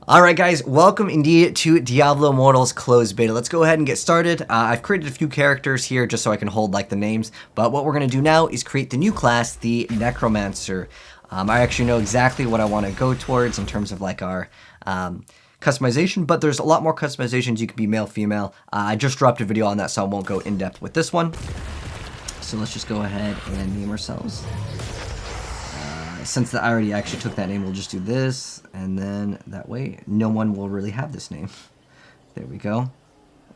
Alright guys, welcome indeed to Diablo Immortal's closed beta. Let's go ahead and get started. I've created a few characters here just so I can hold like the names, but what we're going to do now is create the new class, the Necromancer. I actually know exactly what I want to go towards in terms of like our customization, but there's a lot more customizations. You can be male, female. I just dropped a video on that, so I won't go in depth with this one. So let's just go ahead and name ourselves. Since I already actually took that name, we'll just do this, and then that way no one will really have this name. There we go.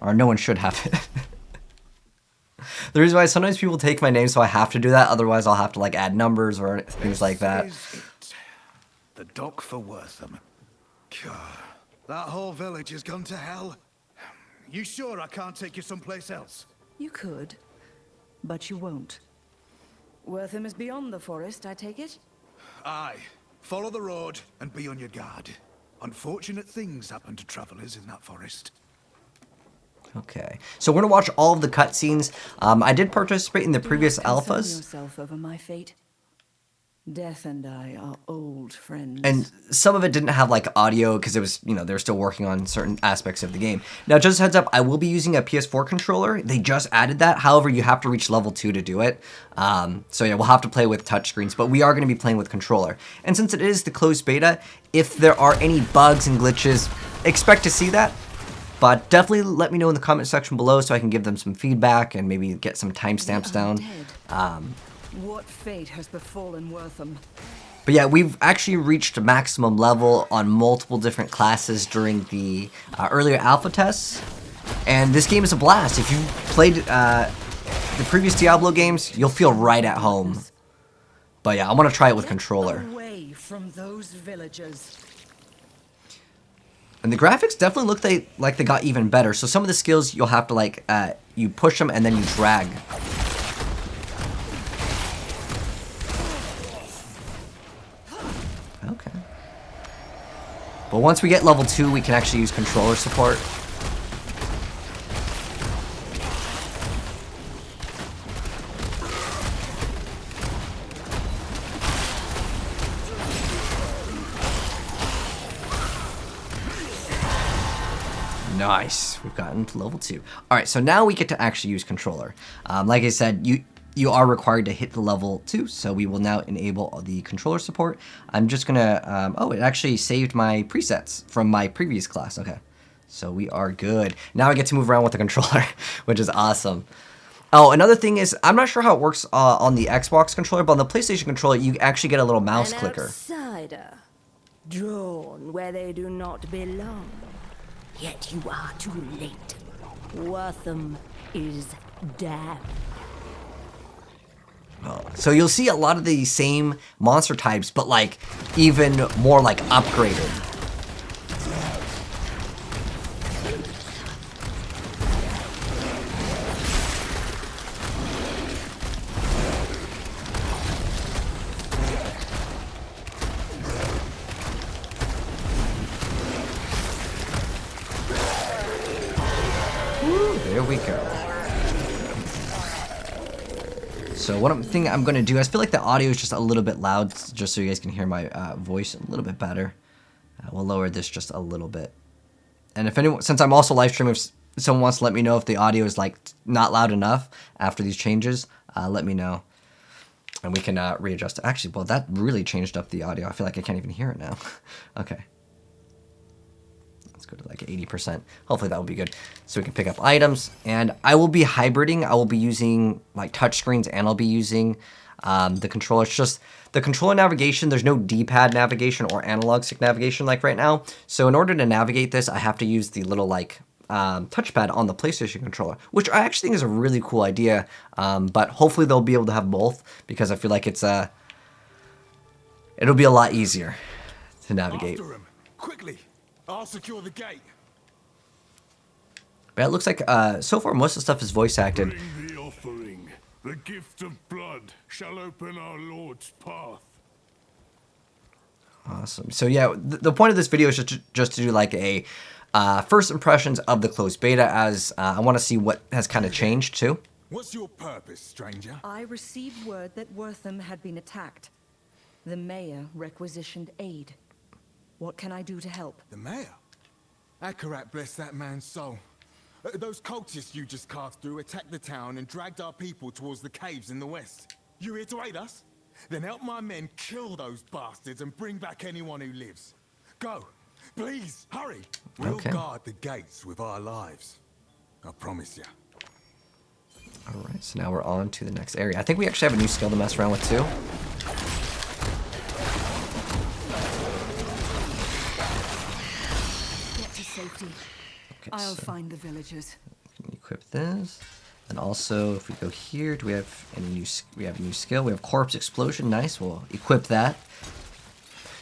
Or no one should have it. The reason why sometimes people take my name, so I have to do that, otherwise I'll have to like add numbers or things like that. The dock for Wortham. God, that whole village has gone to hell. You sure I can't take you someplace else? You could, but you won't. Wortham is beyond the forest, I take it? Aye. Follow the road and be on your guard. Unfortunate things happen to travelers in that forest. Okay, so we're gonna watch all of the cutscenes. I did participate in the previous alphas. Yourself over my fate. Death and I are old friends. And some of it didn't have like audio because it was, you know, they're still working on certain aspects of the game. Now, just a heads up, I will be using a PS4 controller. They just added that. However, you have to reach level 2 to do it. So yeah, we'll have to play with touchscreens, but we are going to be playing with controller. And since it is the closed beta, if there are any bugs and glitches, expect to see that. But definitely let me know in the comment section below so I can give them some feedback and maybe get some timestamps down. What fate has befallen Wortham? But yeah, we've actually reached maximum level on multiple different classes during the earlier alpha tests. And this game is a blast. If you played the previous Diablo games, you'll feel right at home. But yeah, I want to try it with controller. Away from those villagers. And the graphics definitely look like they got even better. So some of the skills you'll have to like, you push them and then you drag. Okay. But once we get level 2, we can actually use controller support. Nice. We've gotten to level 2. Alright, so now we get to actually use controller. Like I said, you are required to hit the level 2, so we will now enable the controller support. I'm just gonna, oh, it actually saved my presets from my previous class. Okay, so we are good. Now I get to move around with the controller, which is awesome. Oh, another thing is, I'm not sure how it works on the Xbox controller, but on the PlayStation controller, you actually get a little mouse clicker. Outsider, drawn where they do not belong. Yet you are too late. Wortham is damned. So you'll see a lot of the same monster types, but like even more like upgraded. Ooh, there we go. So one thing I'm going to do, I feel like the audio is just a little bit loud, just so you guys can hear my voice a little bit better. We'll lower this just a little bit. And if anyone, since I'm also live streaming, if someone wants to let me know if the audio is like not loud enough after these changes, let me know. And we can readjust it. Actually, well, that really changed up the audio. I feel like I can't even hear it now. Okay. Let's go to like 80%. Hopefully that will be good. So we can pick up items. And I will be hybriding. I will be using like touchscreens and I'll be using the controller. It's just the controller navigation. There's no D-pad navigation or analog stick navigation like right now. So in order to navigate this, I have to use the little like touchpad on the PlayStation controller, which I actually think is a really cool idea. But hopefully they'll be able to have both because I feel like it's it'll be a lot easier to navigate. After him. Quickly. I'll secure the gate. But it looks like so far most of the stuff is voice acted. Bring the offering. The gift of blood shall open our Lord's path. Awesome. So yeah, the point of this video is just to do like a first impressions of the closed beta, as I want to see what has kind of changed too. What's your purpose, stranger? I received word that Wortham had been attacked. The mayor requisitioned aid. What can I do to help? The mayor? Akarat bless that man's soul. Those cultists you just carved through attacked the town and dragged our people towards the caves in the west. You here to aid us? Then help my men kill those bastards and bring back anyone who lives. Go. Please, hurry. We'll guard the gates with our lives. I promise you. Alright, so now we're on to the next area. I think we actually have a new skill to mess around with too. Get to safety. Okay, I'll so find the villagers. we can equip this. And also, if we go here, do we have any new? We have a new skill. We have Corpse Explosion. Nice. We'll equip that.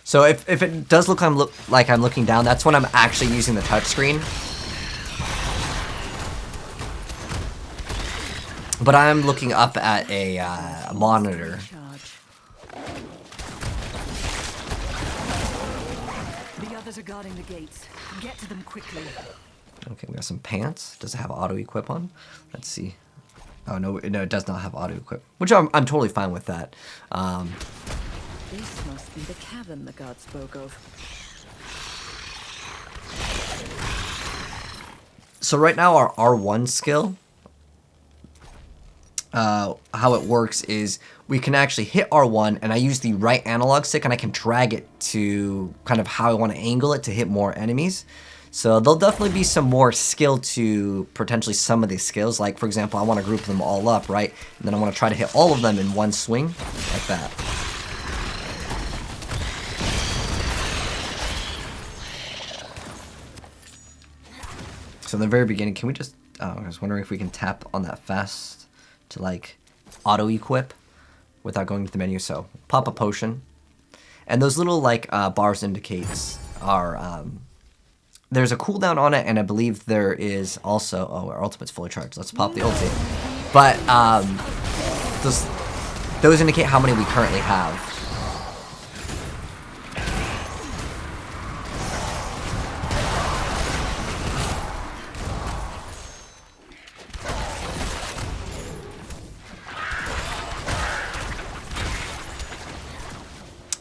So if it does look like I'm looking down, that's when I'm actually using the touchscreen. But I'm looking up at a monitor. The others are guarding the gates. Get to them quickly. Okay, we got some pants. Does it have auto equip on? Let's see. Oh no, it does not have auto equip, which I'm totally fine with that. This must be the cavern the god spoke of. So right now our R1 skill, how it works is we can actually hit R1 and I use the right analog stick and I can drag it to kind of how I want to angle it to hit more enemies. So there'll definitely be some more skill to potentially some of these skills. Like for example, I want to group them all up, right? And then I want to try to hit all of them in one swing, like that. So in the very beginning, can we just, I was wondering if we can tap on that fast to like auto equip without going to the menu. So pop a potion, and those little like bars indicates are, there's a cooldown on it, and I believe there is also, oh, our ultimate's fully charged. Let's pop the ulti. But those indicate how many we currently have.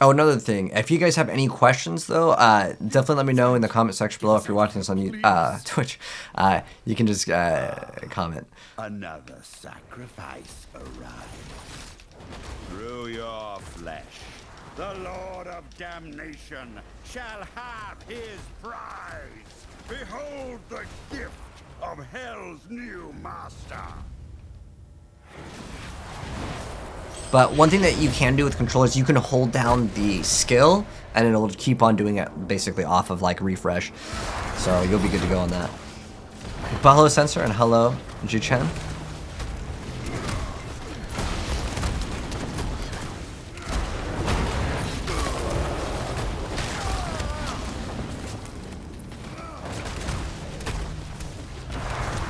Oh, another thing, if you guys have any questions, though, definitely let me know in the comment section below. If you're watching this on Twitch, you can just comment. Another sacrifice arrives. Through your flesh, the Lord of Damnation shall have his prize. Behold the gift of Hell's new master. But one thing that you can do with controllers, you can hold down the skill, and it'll keep on doing it basically off of like refresh. So you'll be good to go on that. But hello Sensor, and hello Juchen.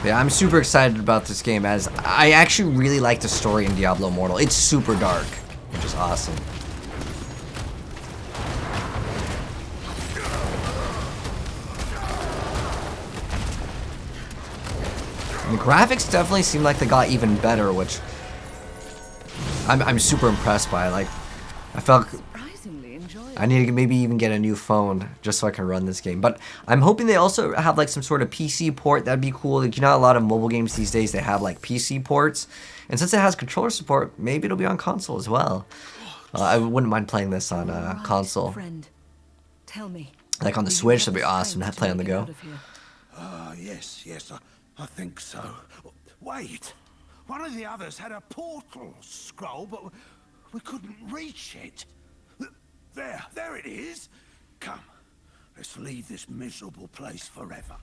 Yeah, I'm super excited about this game, as I actually really like the story in Diablo Immortal. It's super dark, which is awesome. And the graphics definitely seem like they got even better, which I'm super impressed by. Like, I felt I need to maybe even get a new phone just so I can run this game. But I'm hoping they also have like some sort of PC port. That'd be cool. Like, you know, a lot of mobile games these days, they have like PC ports. And since it has controller support, maybe it'll be on console as well. I wouldn't mind playing this on console. Friend, tell me. Like on the Switch, that'd be awesome to play on the go. Yes, I think so. Wait, one of the others had a portal scroll, but we couldn't reach it. There it is. Come, let's leave this miserable place forever.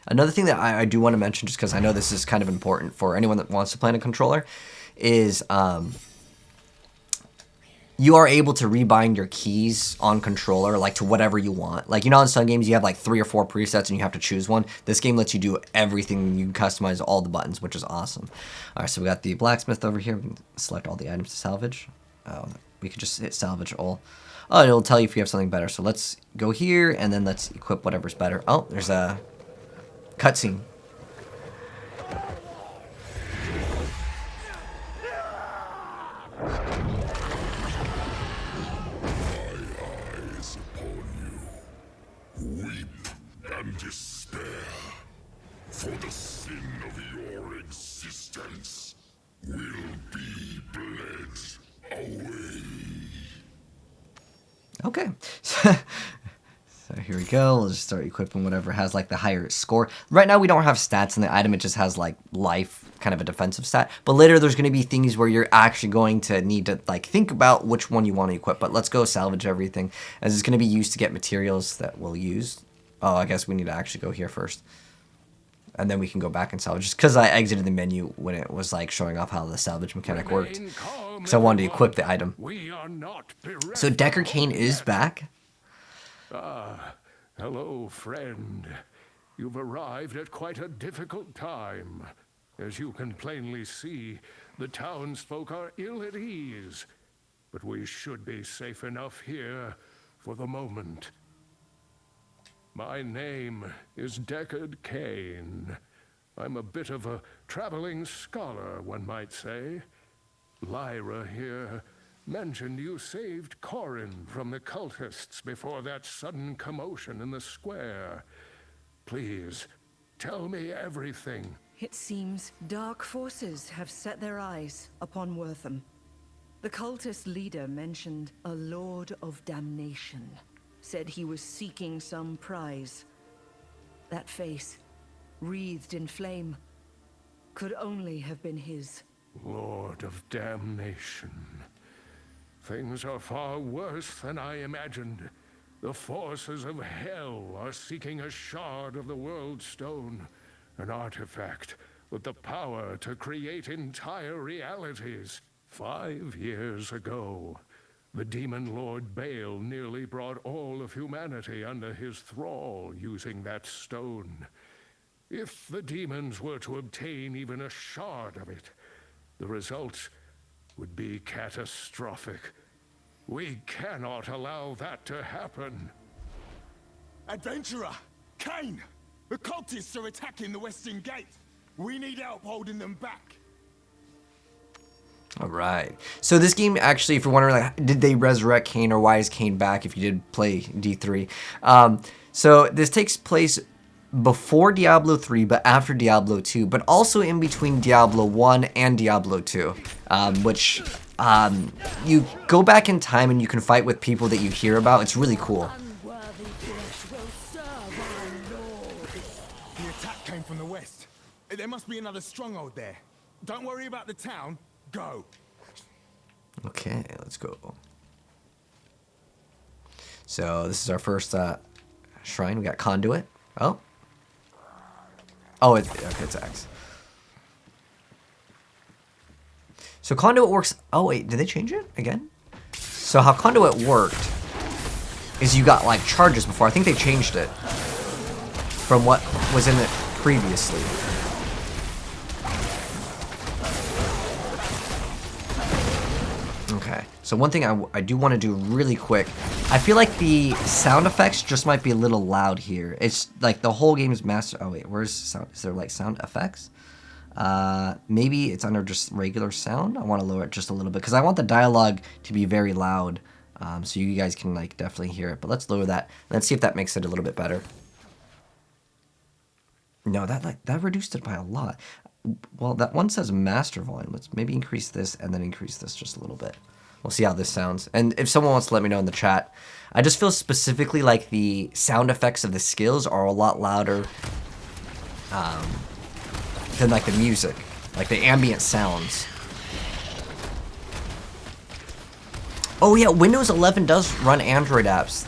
Another thing that I do want to mention, just because I know this is kind of important for anyone that wants to play on a controller, is you are able to rebind your keys on controller, like to whatever you want. Like, you know, in some games you have like 3 or 4 presets and you have to choose one. This game lets you do everything. You can customize all the buttons, which is awesome. All right, so we got the blacksmith over here. We can select all the items to salvage. We could just hit salvage all. Oh, it'll tell you if you have something better. So let's go here, and then let's equip whatever's better. Oh, there's a cutscene. weep and despair, for the sin of your existence will be bled away. Okay. So here we go. We'll just start equipping whatever has like the higher score. Right now we don't have stats in the item. It just has like life, kind of a defensive stat. But later there's going to be things where you're actually going to need to like think about which one you want to equip. But let's go salvage everything, as it's going to be used to get materials that we'll use. Oh, I guess we need to actually go here first. And then we can go back and salvage. Just because I exited the menu when it was like showing off how the salvage mechanic worked. Because I wanted to equip the item. So Decker Kane is back. Ah, hello, friend. You've arrived at quite a difficult time. As you can plainly see, the townsfolk are ill at ease. But we should be safe enough here for the moment. My name is Deckard Kane. I'm a bit of a traveling scholar, one might say. Lyra here mentioned you saved Corin from the cultists before that sudden commotion in the square. Please, tell me everything. It seems dark forces have set their eyes upon Wortham. The cultist leader mentioned a Lord of Damnation. Said he was seeking some prize. That face, wreathed in flame, could only have been his. Lord of Damnation. Things are far worse than I imagined. The forces of hell are seeking a shard of the World Stone, an artifact with the power to create entire realities. 5 years ago, the demon lord Baal nearly brought all of humanity under his thrall using that stone. If the demons were to obtain even a shard of it, the result would be catastrophic. We cannot allow that to happen. Adventurer! Kane! The cultists are attacking the western gate. We need help holding them back. All right. So this game actually, if you're wondering, like, did they resurrect Kane or why is Kane back if you did play D3? So this takes place before Diablo 3, but after Diablo 2, but also in between Diablo 1 and Diablo 2, which you go back in time and you can fight with people that you hear about. It's really cool. The attack came from the west. There must be another stronghold there. Don't worry about the town. Go. Okay, let's go. So this is our first shrine. We got Conduit. Oh, it's okay. It's X. So Conduit works. Oh wait, did they change it again? So how Conduit worked is you got like charges before. I think they changed it from what was in it previously. Okay, so one thing I do want to do really quick, I feel like the sound effects just might be a little loud here. It's like the whole game's master. Oh wait, where's sound? Is there like sound effects? Maybe it's under just regular sound. I want to lower it just a little bit because I want the dialogue to be very loud, so you guys can like definitely hear it. But let's lower that. Let's see if that makes it a little bit better. No, that reduced it by a lot. Well, that one says master volume. Let's maybe increase this and then increase this just a little bit. We'll see how this sounds. And if someone wants to let me know in the chat, I just feel specifically like the sound effects of the skills are a lot louder than like the music, like the ambient sounds. Oh yeah, Windows 11 does run Android apps.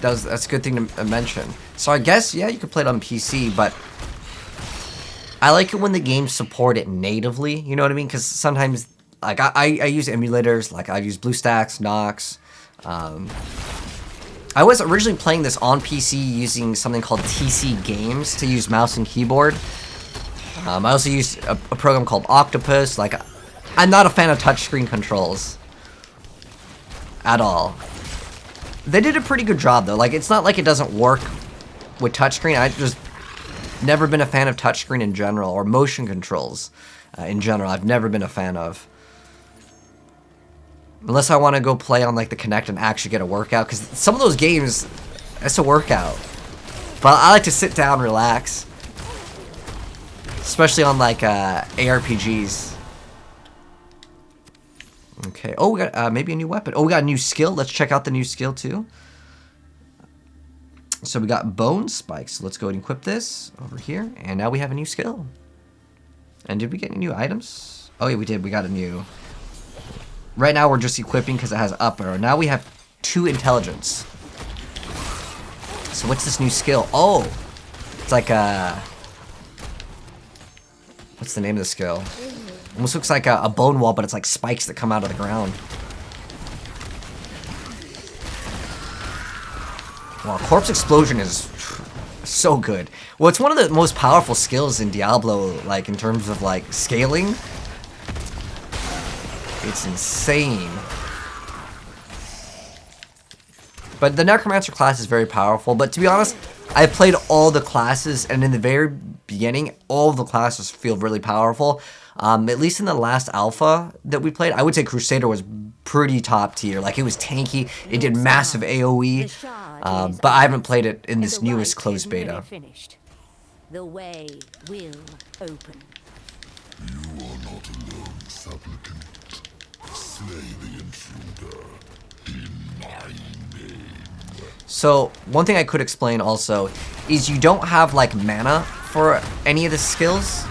That's a good thing to mention. So I guess, yeah, you could play it on PC, but I like it when the games support it natively, you know what I mean? Because sometimes, like, I use emulators, like I've used BlueStacks, Nox. I was originally playing this on PC using something called TC Games to use mouse and keyboard. I also used a program called Octopus. Like, I'm not a fan of touchscreen controls at all. They did a pretty good job, though. Like, it's not like it doesn't work with touchscreen. I just never been a fan of touchscreen in general, or motion controls in general. I've never been a fan of. Unless I want to go play on like the Kinect and actually get a workout, because some of those games, it's a workout. But I like to sit down, relax. Especially on like ARPGs. Okay. Oh, we got maybe a new weapon. Oh, we got a new skill. Let's check out the new skill too. So we got bone spikes. Let's go ahead and equip this over here. And now we have a new skill. And did we get any new items? Oh yeah, we did. We got a new. Right now we're just equipping because it has up arrow. Now we have 2 intelligence. So what's this new skill? Oh, it's like a. What's the name of the skill? Almost looks like a bone wall, but it's like spikes that come out of the ground. Wow, corpse explosion is so good. Well, it's one of the most powerful skills in Diablo, like in terms of like scaling. It's insane. But the Necromancer class is very powerful. But to be honest, I played all the classes, and in the very beginning, all of the classes feel really powerful. At least in the last alpha that we played, I would say Crusader was pretty top tier. Like, it was tanky, it did massive AoE, but I haven't played it in this newest closed beta. The way will open. You are not alone, supplicant. Slay the intruder in my name. So, one thing I could explain also is you don't have, like, mana for any of the skills.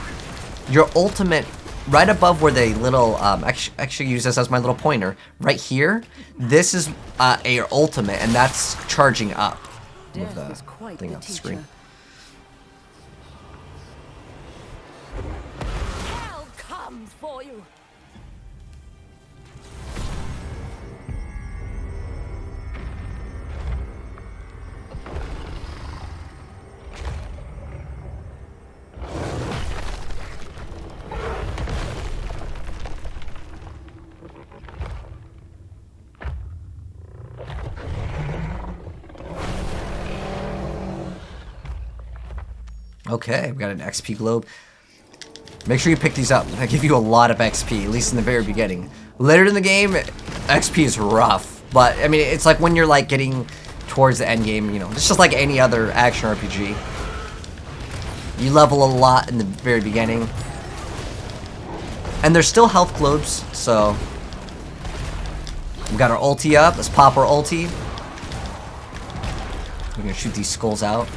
Your ultimate, right above where they little, actually use this as my little pointer, right here, this is your ultimate, and that's charging up. Move the thing off the screen. Hell comes for you. Okay, we got an XP globe. Make sure you pick these up. They give you a lot of XP, at least in the very beginning. Later in the game, XP is rough. But, I mean, it's like when you're, like, getting towards the end game, you know, it's just like any other action RPG. You level a lot in the very beginning. And there's still health globes, so... We got our ulti up. Let's pop our ulti. We're gonna shoot these skulls out.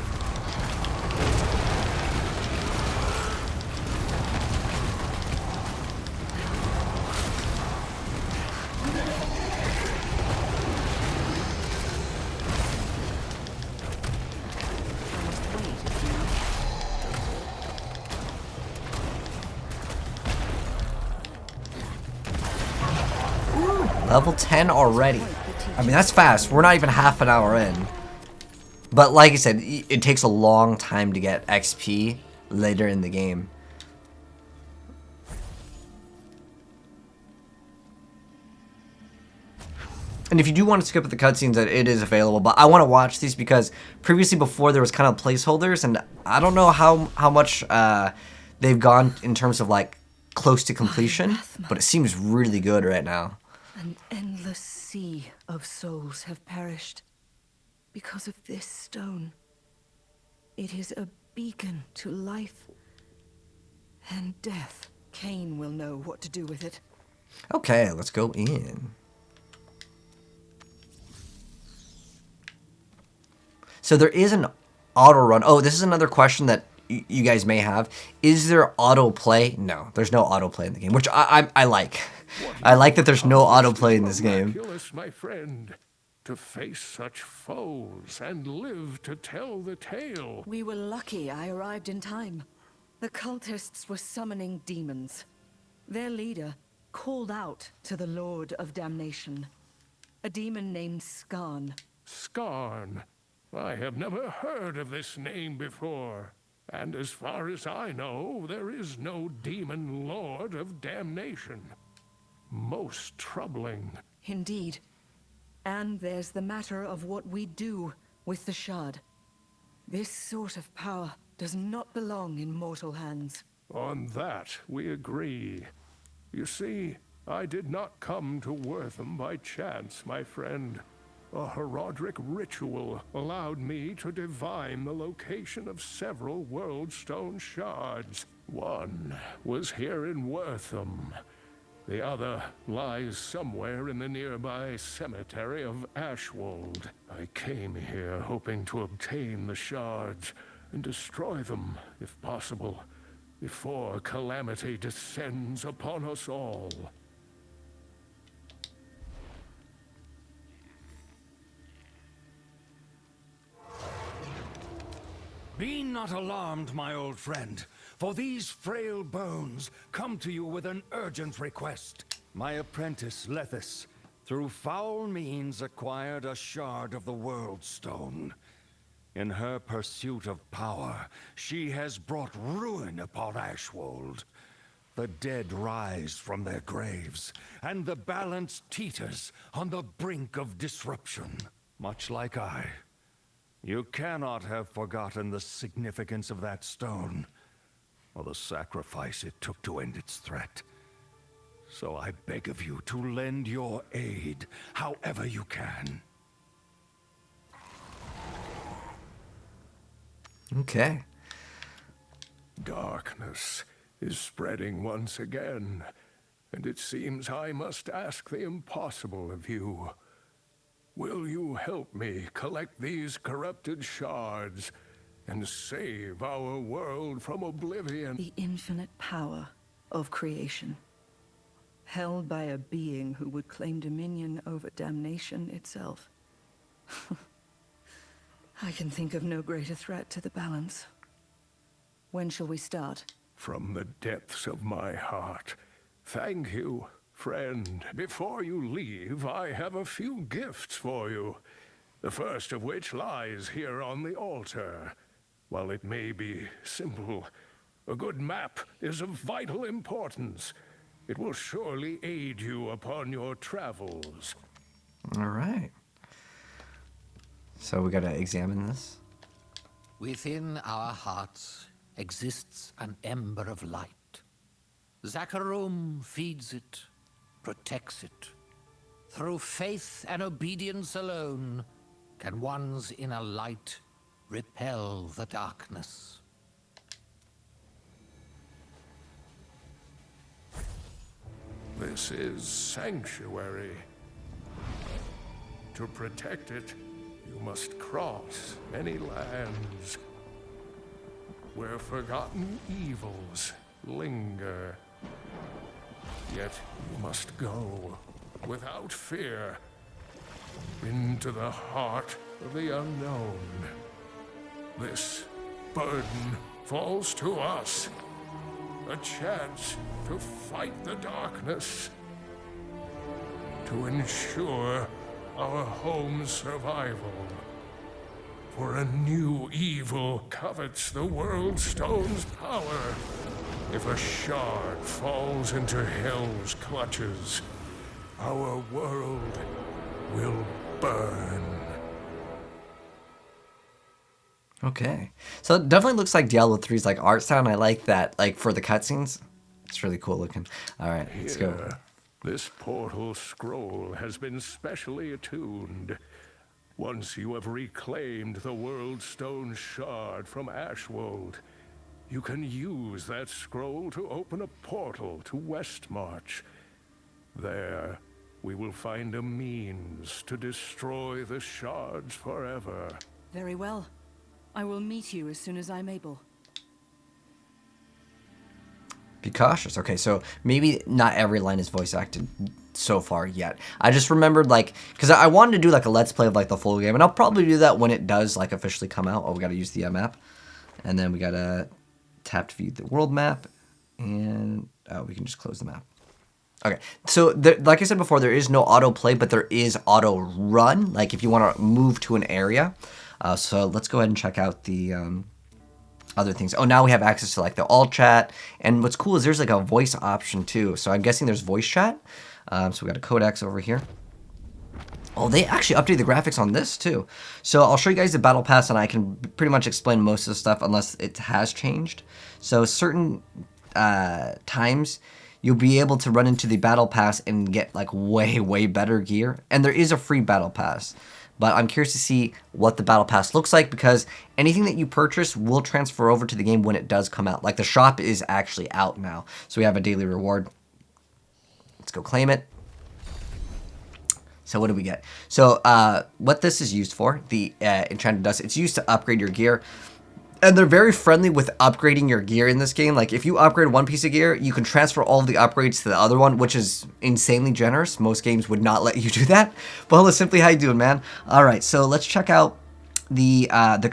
Level 10 already. I mean, that's fast. We're not even half an hour in. But like I said, it takes a long time to get XP later in the game. And if you do want to skip the cutscenes, it is available. But I want to watch these because previously before there was kind of placeholders. And I don't know how much they've gone in terms of like close to completion. But it seems really good right now. An endless sea of souls have perished because of this stone. It is a beacon to life and death. Cain will know what to do with it. Okay, let's go in. So there is an auto run. Oh, this is another question that you guys may have. Is there auto play? No, there's no auto play in the game, which I like. I like that there's no autoplay in this game. Miraculous, my friend, to face such foes and live to tell the tale. We were lucky I arrived in time. The cultists were summoning demons. Their leader called out to the Lord of Damnation, a demon named Skarn. Skarn. I have never heard of this name before. And as far as I know, there is no demon lord of damnation. Most troubling. Indeed. And there's the matter of what we do with the shard. This sort of power does not belong in mortal hands. On that, we agree. You see, I did not come to Wortham by chance, my friend. a Herodic ritual allowed me to divine the location of several world stone shards. One was here in Wortham. The other lies somewhere in the nearby cemetery of Ashwold. I came here hoping to obtain the shards and destroy them, if possible, before calamity descends upon us all. Be not alarmed, my old friend, for these frail bones come to you with an urgent request. My apprentice, Lethis, through foul means acquired a shard of the World Stone. In her pursuit of power, she has brought ruin upon Ashwold. The dead rise from their graves, and the balance teeters on the brink of disruption. Much like I. You cannot have forgotten the significance of that stone, or the sacrifice it took to end its threat. So I beg of you to lend your aid, however you can. Okay. Darkness is spreading once again, and it seems I must ask the impossible of you. Will you help me collect these corrupted shards and save our world from oblivion? The infinite power of creation, held by a being who would claim dominion over damnation itself. I can think of no greater threat to the balance. When shall we start? From the depths of my heart, thank you, friend. Before you leave, I have a few gifts for you. The first of which lies here on the altar. While it may be simple, a good map is of vital importance. It will surely aid you upon your travels. All right. So we got to examine this. Within our hearts exists an ember of light. Zakarum feeds it, protects it. Through faith and obedience alone can one's inner light repel the darkness. This is Sanctuary. To protect it, you must cross many lands where forgotten evils linger. Yet you must go without fear into the heart of the unknown. This burden falls to us. A chance to fight the darkness. To ensure our home's survival. For a new evil covets the World Stone's power. If a shard falls into Hell's clutches, our world will burn. Okay. So it definitely looks like Diablo 3's like art style, and I like that. Like for the cutscenes, it's really cool looking. All right, let's go. This portal scroll has been specially attuned. Once you have reclaimed the World Stone shard from Ashwold, you can use that scroll to open a portal to Westmarch. There, we will find a means to destroy the shards forever. Very well. I will meet you as soon as I'm able. Be cautious. Okay, so maybe not every line is voice acted so far yet. I just remembered, like, because I wanted to do like a let's play of like the full game, and I'll probably do that when it does like officially come out. Oh, we got to use the map, and then we got to tap to view the world map, and we can just close the map. Okay, so like I said before, there is no auto play, but there is auto run. Like if you want to move to an area. So let's go ahead and check out the other things. Oh, now we have access to like the all chat, and what's cool is there's like a voice option too. So I'm guessing there's voice chat. So we got a codex over here. Oh, they actually updated the graphics on this too. So I'll show you guys the battle pass, and I can pretty much explain most of the stuff unless it has changed. So certain times you'll be able to run into the battle pass and get like way better gear, and there is a free battle pass. but I'm curious to see what the battle pass looks like, because anything that you purchase will transfer over to the game when it does come out. Like the shop is actually out now, so we have a daily reward. Let's go claim it. So what do we get? So what this is used for, the enchanted dust, it's used to upgrade your gear. And they're very friendly with upgrading your gear in this game. Like, if you upgrade one piece of gear, you can transfer all of the upgrades to the other one, which is insanely generous. Most games would not let you do that. But hello, Simply, how you doing, man? All right, so let's check out the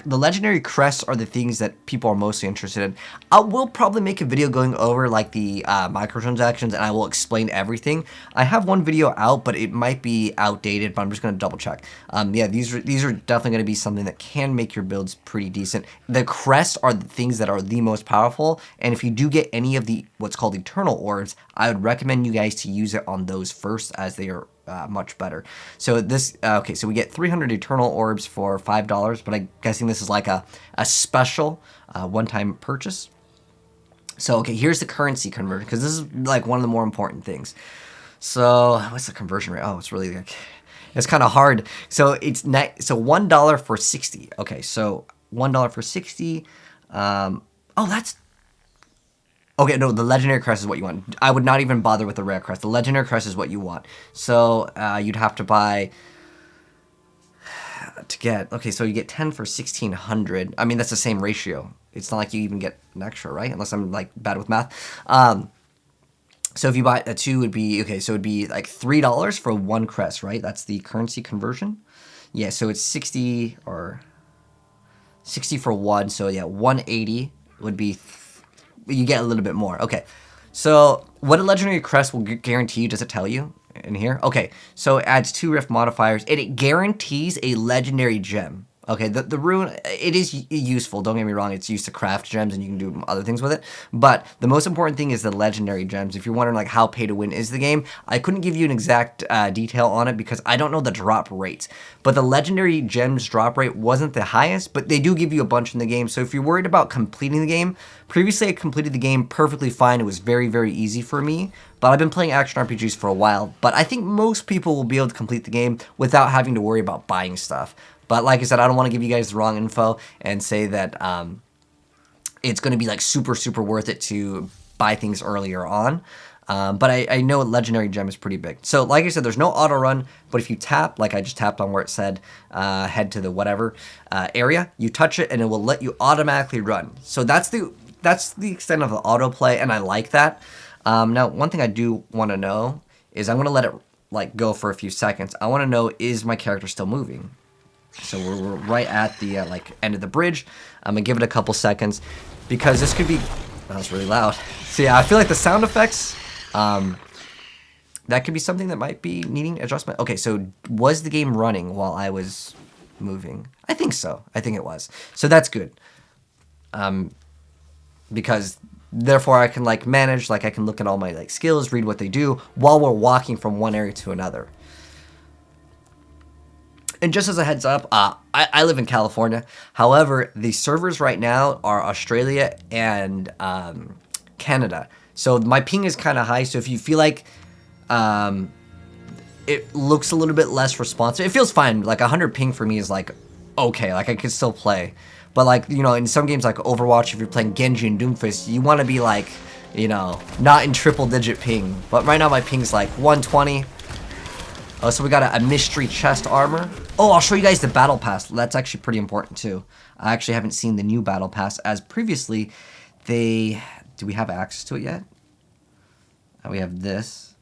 legendary crests are the things that people are mostly interested in. I will probably make a video going over like the microtransactions, and I will explain everything. I have one video out, but it might be outdated, but I'm just going to double check. Yeah, these are definitely going to be something that can make your builds pretty decent. The crests are the things that are the most powerful, and if you do get any of the what's called eternal orbs, I would recommend you guys to use it on those first, as they are much better. So this, okay, so we get 300 eternal orbs for $5, but I'm guessing this is like a special one-time purchase. So, okay, here's the currency conversion, because this is like one of the more important things. So, what's the conversion rate? Oh, it's really like, it's kind of hard. So it's so $1 for 60. Okay, so $1 for 60. Oh, that's okay. No, the legendary crest is what you want. I would not even bother with the rare crest. The legendary crest is what you want. So you'd have to buy to get. Okay, so you get 10 for 1,600. I mean, that's the same ratio. It's not like you even get an extra, right? Unless I'm like bad with math. So if you buy a 2, would be okay. So it'd be like $3 for one crest, right? That's the currency conversion. Yeah. So it's 60 or 60 for one. So yeah, 180 would be. You get a little bit more. Okay. So what a legendary crest will guarantee you? Does it tell you in here? Okay. So it adds 2 rift modifiers, and it guarantees a legendary gem. Okay, the rune, it is useful, don't get me wrong, it's used to craft gems and you can do other things with it, but the most important thing is the legendary gems. If you're wondering like how pay to win is the game, I couldn't give you an exact detail on it because I don't know the drop rate, but the legendary gems drop rate wasn't the highest, but they do give you a bunch in the game. So if you're worried about completing the game, previously I completed the game perfectly fine, it was very, very easy for me, but I've been playing action RPGs for a while, but I think most people will be able to complete the game without having to worry about buying stuff. But like I said, I don't want to give you guys the wrong info and say that it's going to be like super, super worth it to buy things earlier on. But I know legendary gem is pretty big. So like I said, there's no auto run, but if you tap, like I just tapped on where it said head to the whatever area, you touch it and it will let you automatically run. So that's the extent of the autoplay, and I like that. Now, one thing I do want to know is I'm going to let it like go for a few seconds. I want to know, is my character still moving? So we're right at the like end of the bridge. I'm gonna give it a couple seconds because this could be. That was really loud. So yeah, I feel like the sound effects, that could be something that might be needing adjustment. Okay, so was the game running while I was moving? I think so. I think it was. So that's good. Because therefore I can like manage, like I can look at all my like skills, read what they do while we're walking from one area to another. And just as a heads up, I live in California. However, the servers right now are Australia and Canada. So my ping is kind of high. So if you feel like it looks a little bit less responsive, it feels fine. Like 100 ping for me is like okay. Like I could still play. But like, you know, in some games like Overwatch, if you're playing Genji and Doomfist, you want to be like, you know, not in triple digit ping. But right now my ping's like 120. Oh, so we got a mystery chest armor. Oh, I'll show you guys the battle pass. That's actually pretty important too. I actually haven't seen the new battle pass, as previously do we have access to it yet? We have this.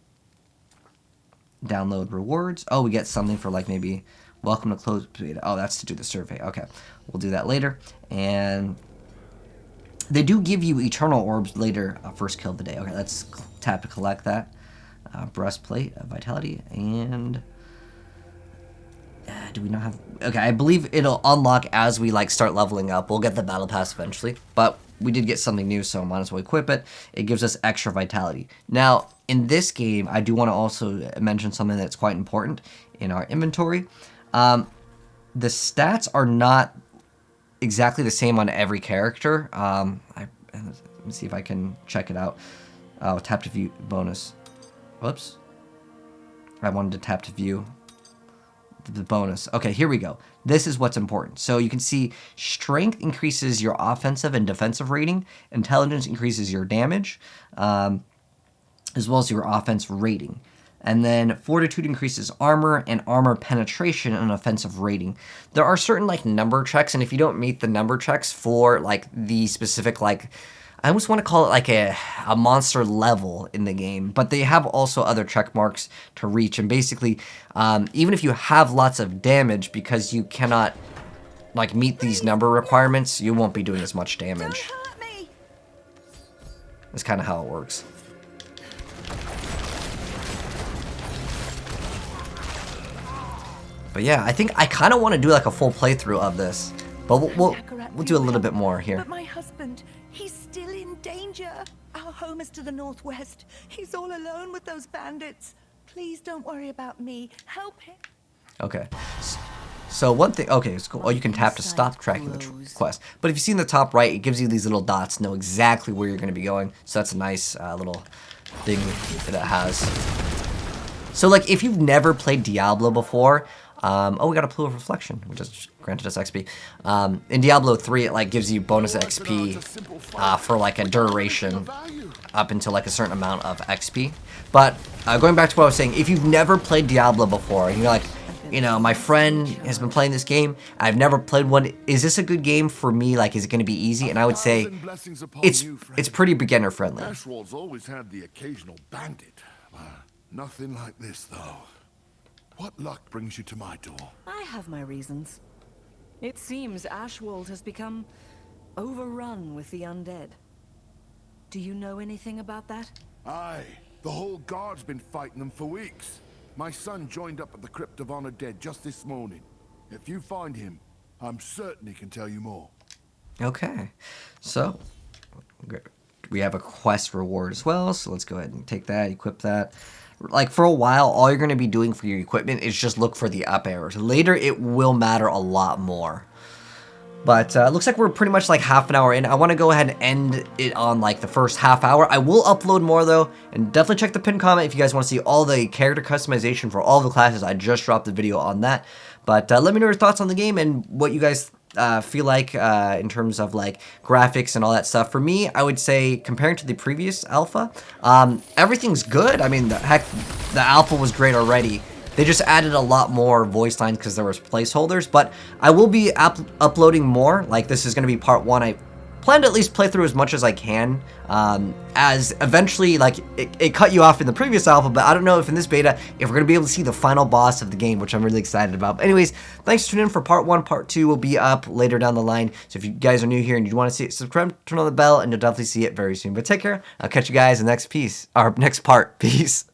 Download rewards. Oh, we get something for like maybe welcome to close beta. Oh, that's to do the survey. Okay, we'll do that later. And they do give you eternal orbs later. First kill of the day. Okay, let's tap to collect that. Breastplate of vitality, and do we not have? Okay, I believe it'll unlock as we like start leveling up. We'll get the battle pass eventually, but we did get something new, so might as well equip it. It gives us extra vitality. Now, in this game, I do want to also mention something that's quite important in our inventory. The stats are not exactly the same on every character. Let me see if I can check it out. Oh, tap to view bonus. Whoops. I wanted to tap to view the bonus. Okay, here we go. This is what's important. So you can see strength increases your offensive and defensive rating. Intelligence increases your damage, as well as your offense rating. And then fortitude increases armor and armor penetration and offensive rating. There are certain like number checks, and if you don't meet the number checks for like the specific like, I almost want to call it like a monster level in the game, but they have also other check marks to reach. And basically, even if you have lots of damage, because you cannot like meet these number requirements, you won't be doing as much damage. Don't hurt me. That's kind of how it works. But yeah, I think I kind of want to do like a full playthrough of this, but we'll do a little bit more here. But my husband, he's still in danger. Our home is to the northwest. He's all alone with those bandits. Please don't worry about me. Help him. Okay. So one thing, okay, it's cool. Oh, you can tap to stop tracking the quest. But if you see in the top right, it gives you these little dots, know exactly where you're going to be going. So that's a nice little thing that it has. So like if you've never played Diablo before, oh, we got a Pool of Reflection, which has granted us XP. In Diablo 3, it like gives you bonus XP for like a duration up until like a certain amount of XP. But going back to what I was saying, if you've never played Diablo before, and you're like, you know, my friend has been playing this game, I've never played one, is this a good game for me? Like, is it going to be easy? And I would say it's pretty beginner friendly. Ashwald's always had the occasional bandit. Nothing like this, though. What luck brings you to my door? I have my reasons. It seems Ashwald has become overrun with the undead. Do you know anything about that? Aye, the whole guard's been fighting them for weeks. My son joined up at the Crypt of Honor Dead just this morning. If you find him, I'm certain he can tell you more. Okay, so we have a quest reward as well, so let's go ahead and take that, equip that. Like, for a while, all you're going to be doing for your equipment is just look for the up arrows. Later, it will matter a lot more. But looks like we're pretty much like half an hour in. I want to go ahead and end it on like the first half hour. I will upload more though, and definitely check the pinned comment if you guys want to see all the character customization for all the classes. I just dropped the video on that. But let me know your thoughts on the game and what you guys feel like in terms of like graphics and all that stuff. For me, I would say comparing to the previous alpha, everything's good. I mean, heck, the alpha was great already. They just added a lot more voice lines because there was placeholders, but I will be uploading more. Like, this is going to be part 1. I plan to at least play through as much as I can, as eventually, like, it cut you off in the previous alpha, but I don't know if in this beta, if we're going to be able to see the final boss of the game, which I'm really excited about. But anyways, thanks for tuning in for part 1. Part 2 will be up later down the line, so if you guys are new here and you want to see it, subscribe, turn on the bell, and you'll definitely see it very soon. But take care. I'll catch you guys in the next part. Peace.